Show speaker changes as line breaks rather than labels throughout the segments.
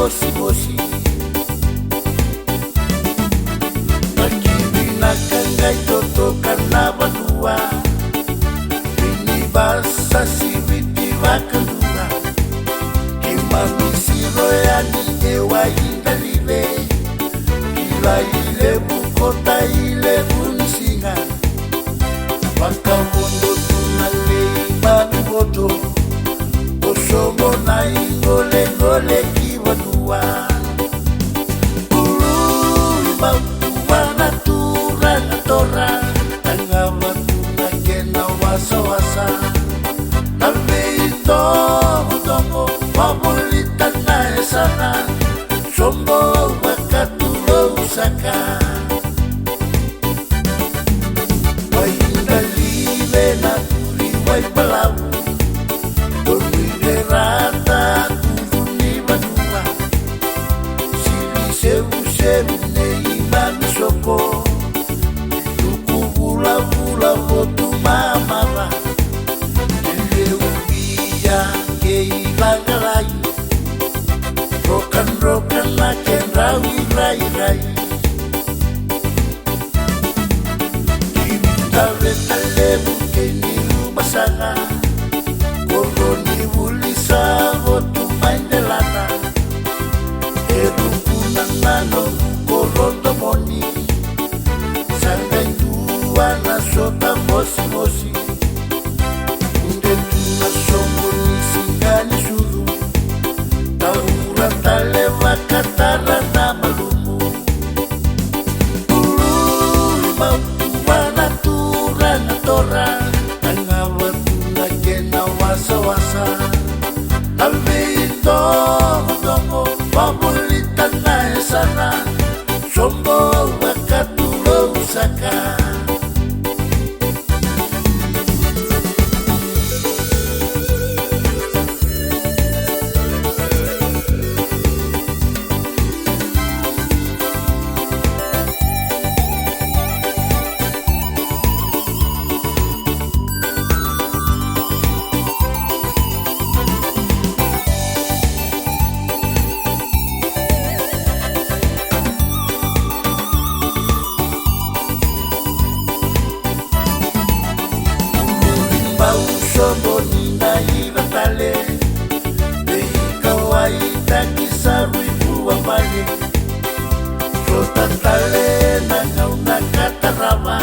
mosi mosi Nakinakagai toto kanabanua Binibasa sibiti wakanua Kimamisiro yani ewa indalile Kila ile bukota ile unisinga Wakawondo tunale banuboto Osomo na ingole ngole kiwanua Urumba wana tura na tora Tangama tunakena wasa wasa Nameito hodongo wabulita na esana Sombo wakatulo usaka Waindalive na turi waipalau Rata kuvuni banua Sili sebu nei manisoko Tuku vula vula votu mamara Ele ubia kei langalai Rokan la ken rawi rai rai Kita veta lebu keni umasanga Koroni ulisa votu maindelana Erukuna nano korondo moni Sangaindua na sota mosi mosi Unde tuna songo ni singani suru Taura taleva katara na malumu Uruma wana tura na tora Wasa wasa Alvito hodongo wabulita na esana Sombo wakatulo usaka Sombo nina iratale Kawaida kisaribu wabale Sotatale na ngauna katarama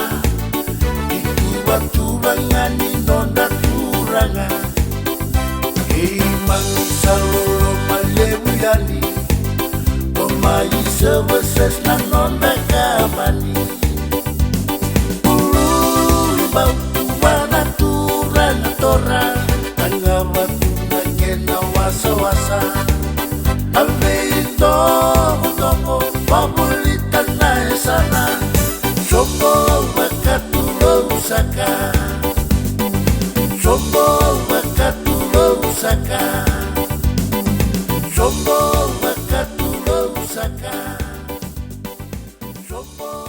Ituba ngani nonda turanga Imang salolo malebu yani Omai sebeses na nonda kamani Bau wana na tora Tangama tunakena wasa wasa Alveito hodongo wabulita na esana Sombo wakatulo usaka Sombo wakatulo usaka Sombo wakatulo usaka Sombo